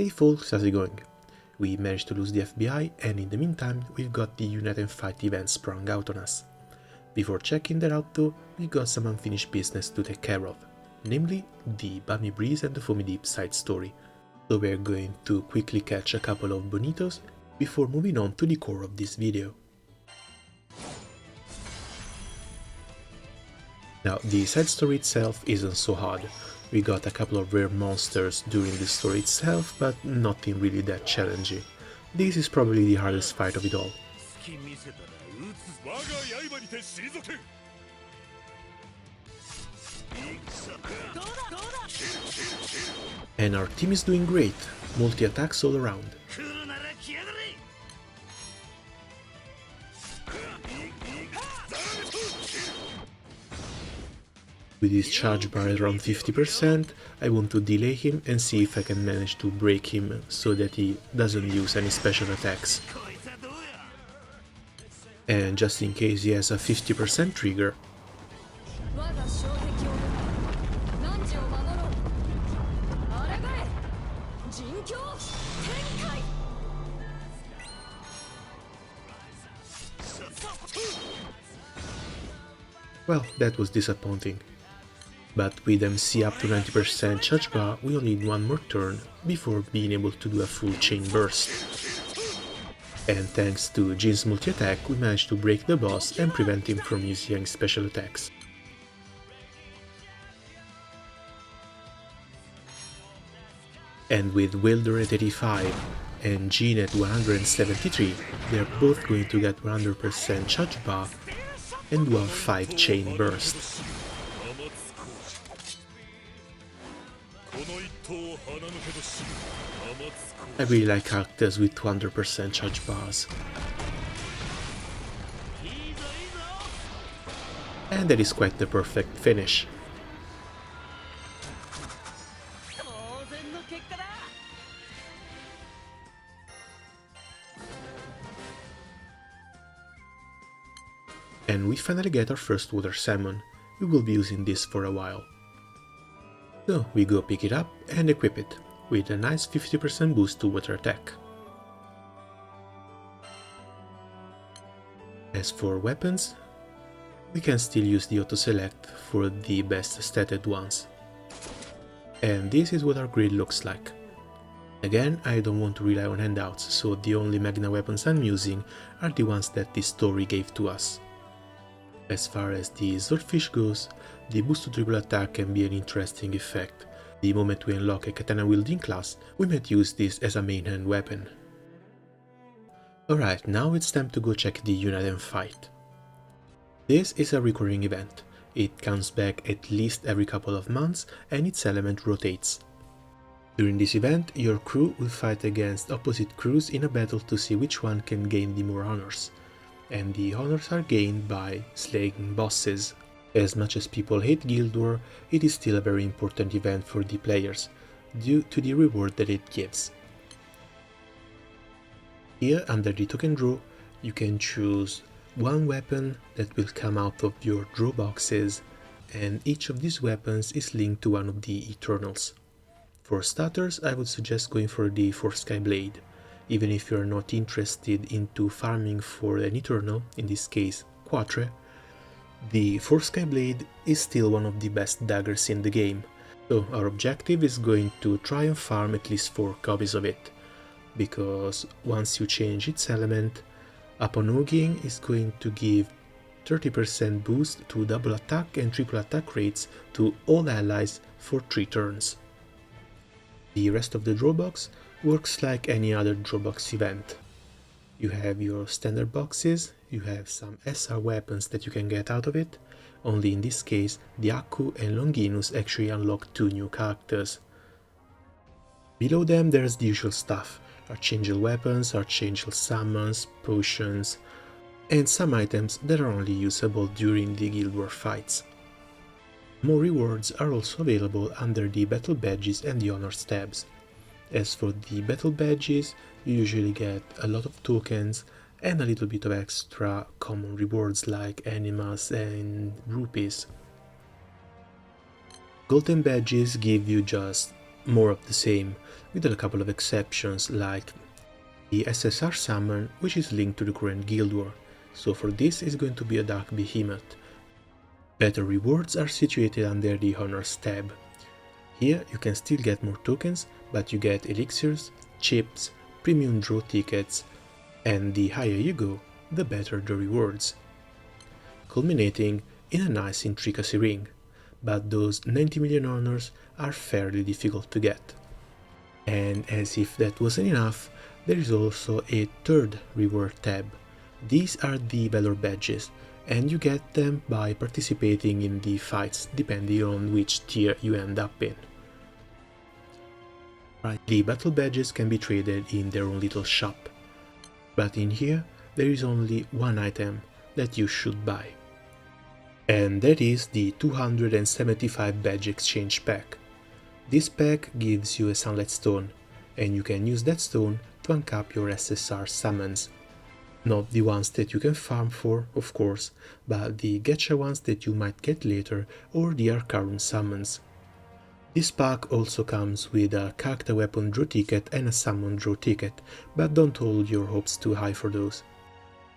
Hey folks, how's it going? We managed to lose the FBI, and in the meantime we've got the Unite and Fight event sprung out on us. Before checking that out though, we got some unfinished business to take care of, namely the Balmy Breeze and the Foamy Deep side story. So we're going to quickly catch a couple of bonitos before moving on to the core of this video. Now, the side story itself isn't so hard. We got a couple of rare monsters during the story itself, but nothing really that challenging. This is probably the hardest fight of it all. And our team is doing great, multi-attacks all around. With his charge bar at around 50%, I want to delay him and see if I can manage to break him so that he doesn't use any special attacks. And just in case he has a 50% trigger, well, that was disappointing. But with MC up to 90% charge bar, we only need one more turn before being able to do a full chain burst. And thanks to Jin's multi-attack, we managed to break the boss and prevent him from using special attacks. And with Wilder at 85 and Jin at 173, they are both going to get 100% charge bar and do a 5 chain burst. I really like characters with 200% charge bars. And that is quite the perfect finish. And we finally get our first water salmon. We will be using this for a while. So we go pick it up and equip it, with a nice 50% boost to water attack. As for weapons, we can still use the auto-select for the best statted ones. And this is what our grid looks like. Again, I don't want to rely on handouts, so the only Magna weapons I'm using are the ones that the story gave to us. As far as the swordfish goes, the boost to triple attack can be an interesting effect. The moment we unlock a katana wielding class, we might use this as a main hand weapon. Alright, now it's time to go check the Unite and Fight. This is a recurring event. It comes back at least every couple of months and its element rotates. During this event, your crew will fight against opposite crews in a battle to see which one can gain the more honors. And the honors are gained by slaying bosses. As much as people hate Guild War, it is still a very important event for the players, due to the reward that it gives. Here, under the token draw, you can choose one weapon that will come out of your draw boxes, and each of these weapons is linked to one of the Eternals. For starters, I would suggest going for the Four Sky Blade. Even if you are not interested into farming for an Eternal, in this case Quatre, the Four Sky Blade is still one of the best daggers in the game, so our objective is going to try and farm at least 4 copies of it, because once you change its element, upon oging is going to give 30% boost to double attack and triple attack rates to all allies for 3 turns. The rest of the draw box works like any other draw box event. You have your standard boxes, you have some SR weapons that you can get out of it, only in this case the Aku and Longinus actually unlock 2 new characters. Below them there's the usual stuff, Archangel weapons, Archangel summons, potions, and some items that are only usable during the Guild War fights. More rewards are also available under the Battle Badges and the Honors tabs. As for the Battle Badges, you usually get a lot of tokens and a little bit of extra common rewards like animals and rupees. Golden badges give you just more of the same, with a couple of exceptions like the SSR summon, which is linked to the current Guild War, so for this is going to be a Dark Behemoth. Better rewards are situated under the Honors tab. Here you can still get more tokens, but you get elixirs, chips, premium draw tickets, and the higher you go, the better the rewards, culminating in a nice intricacy ring, but those 90 million honors are fairly difficult to get. And as if that wasn't enough, there is also a third reward tab. These are the Valor badges, and you get them by participating in the fights depending on which tier you end up in. The battle badges can be traded in their own little shop, but in here there is only one item that you should buy. And that is the 275 badge exchange pack. This pack gives you a Sunlight Stone, and you can use that stone to uncap your SSR summons. Not the ones that you can farm for, of course, but the gacha ones that you might get later or the Arcarum summons. This pack also comes with a character weapon draw ticket and a summon draw ticket, but don't hold your hopes too high for those.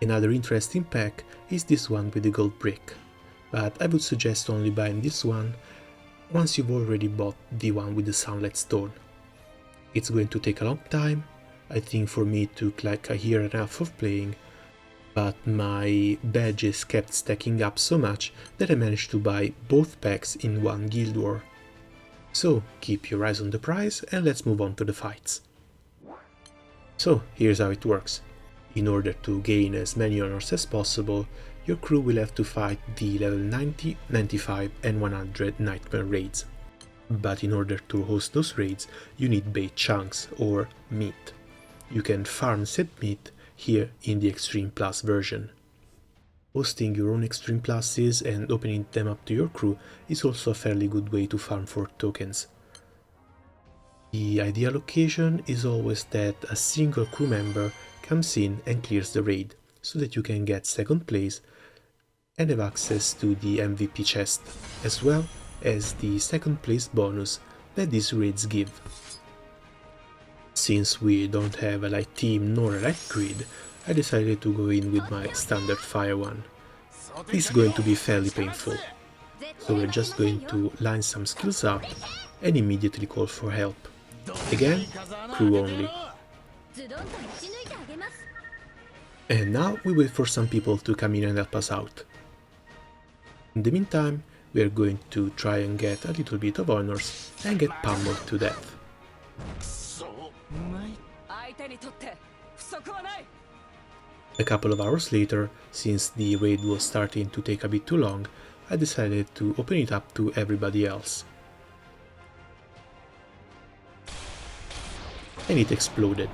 Another interesting pack is this one with the gold brick, but I would suggest only buying this one once you've already bought the one with the Sunlight Stone. It's going to take a long time. I think for me it took like a year and a half of playing, but my badges kept stacking up so much that I managed to buy both packs in one Guild War. So keep your eyes on the prize and let's move on to the fights. So here's how it works. In order to gain as many honors as possible, your crew will have to fight the level 90, 95 and 100 Nightmare raids. But in order to host those raids, you need bait chunks or meat. You can farm said meat here in the Extreme Plus version. Hosting your own Extreme Pluses and opening them up to your crew is also a fairly good way to farm for tokens. The ideal occasion is always that a single crew member comes in and clears the raid, so that you can get second place and have access to the MVP chest, as well as the second place bonus that these raids give. Since we don't have a light team nor a light grid, I decided to go in with my standard fire one. This is going to be fairly painful, so we're just going to line some skills up and immediately call for help. Again, crew only. And now we wait for some people to come in and help us out. In the meantime, we are going to try and get a little bit of honors and get pummeled to death. A couple of hours later, since the raid was starting to take a bit too long, I decided to open it up to everybody else. And it exploded.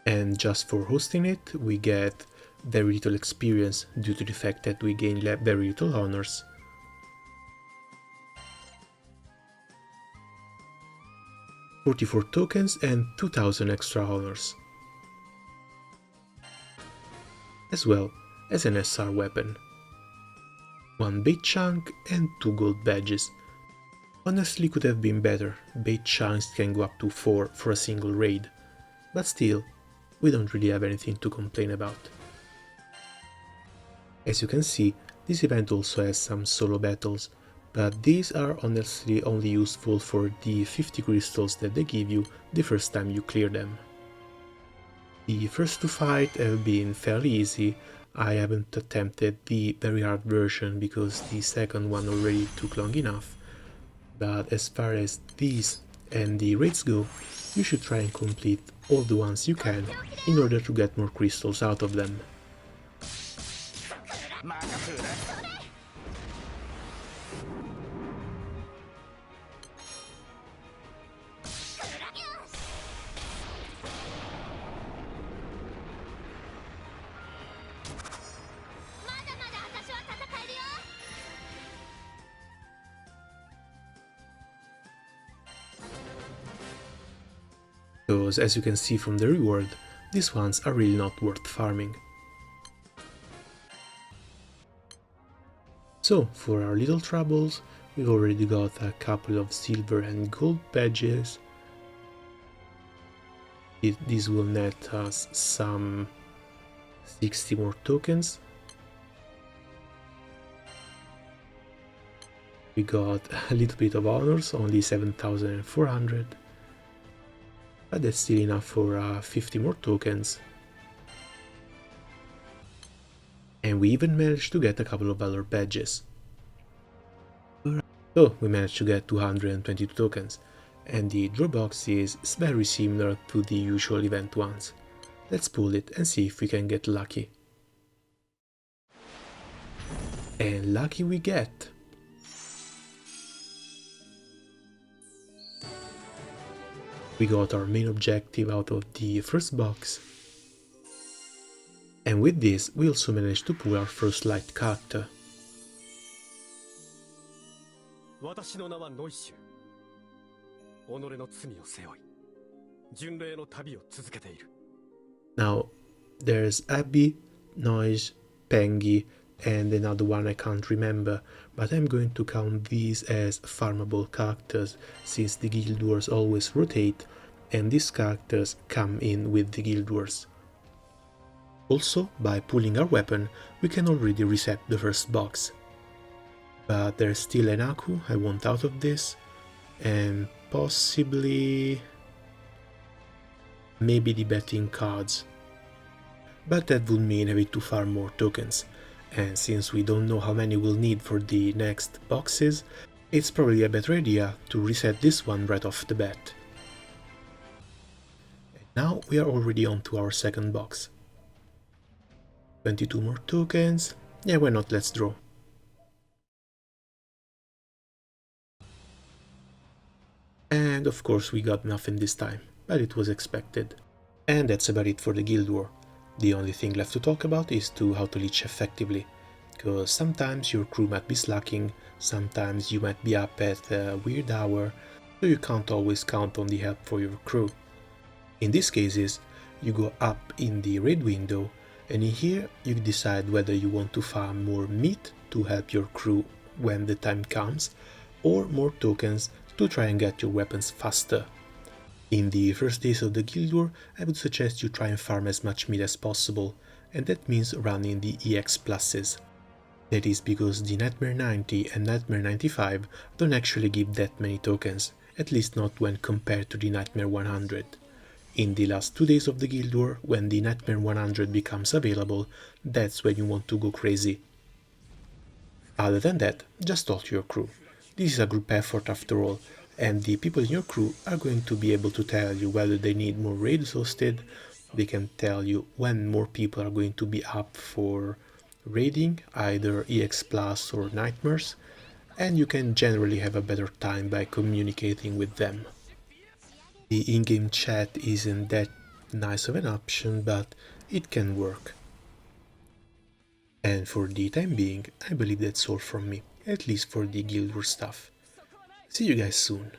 And just for hosting it, we get very little experience due to the fact that we gain very little honors. $44 tokens and 2000 extra honors, as well as an SR weapon, 1 bait chunk and 2 gold badges. Honestly could have been better, bait chunks can go up to 4 for a single raid, but still, we don't really have anything to complain about. As you can see, this event also has some solo battles, but these are honestly only useful for the 50 crystals that they give you the first time you clear them. The first two fights have been fairly easy. I haven't attempted the very hard version because the second one already took long enough, but as far as these and the raids go, you should try and complete all the ones you can in order to get more crystals out of them. Because as you can see from the reward, these ones are really not worth farming. So, for our little troubles, we've already got a couple of silver and gold badges. This will net us some 60 more tokens. We got a little bit of honors, only 7,400, but that's still enough for 50 more tokens. And we even managed to get a couple of valor badges. So we managed to get 222 tokens, and the draw box is very similar to the usual event ones. Let's pull it and see if we can get lucky. And lucky we get! We got our main objective out of the first box. And with this, we also managed to pull our first light character. Now, there's Abby, Noise, Pengy, and another one I can't remember, but I'm going to count these as farmable characters, since the Guild Wars always rotate, and these characters come in with the Guild Wars. Also, by pulling our weapon, we can already reset the first box. But there's still an Aku I want out of this, and possibly maybe the betting cards. But that would mean having to farm more tokens, and since we don't know how many we'll need for the next boxes, it's probably a better idea to reset this one right off the bat. And now we are already on to our second box. 22 more tokens. Yeah, why not, let's draw. And of course we got nothing this time, but it was expected. And that's about it for the Guild War. The only thing left to talk about is how to leech effectively, because sometimes your crew might be slacking, sometimes you might be up at a weird hour, so you can't always count on the help for your crew. In these cases, you go up in the raid window, and in here you decide whether you want to farm more meat to help your crew when the time comes, or more tokens to try and get your weapons faster. In the first days of the Guild War, I would suggest you try and farm as much meat as possible, and that means running the EX pluses. That is because the Nightmare 90 and Nightmare 95 don't actually give that many tokens, at least not when compared to the Nightmare 100. In the last 2 days of the Guild War, when the Nightmare 100 becomes available, that's when you want to go crazy. Other than that, just talk to your crew. This is a group effort after all, and the people in your crew are going to be able to tell you whether they need more raids hosted, they can tell you when more people are going to be up for raiding, either EX Plus or Nightmares, and you can generally have a better time by communicating with them. The in-game chat isn't that nice of an option, but it can work. And for the time being, I believe that's all from me, at least for the Guild War stuff. See you guys soon.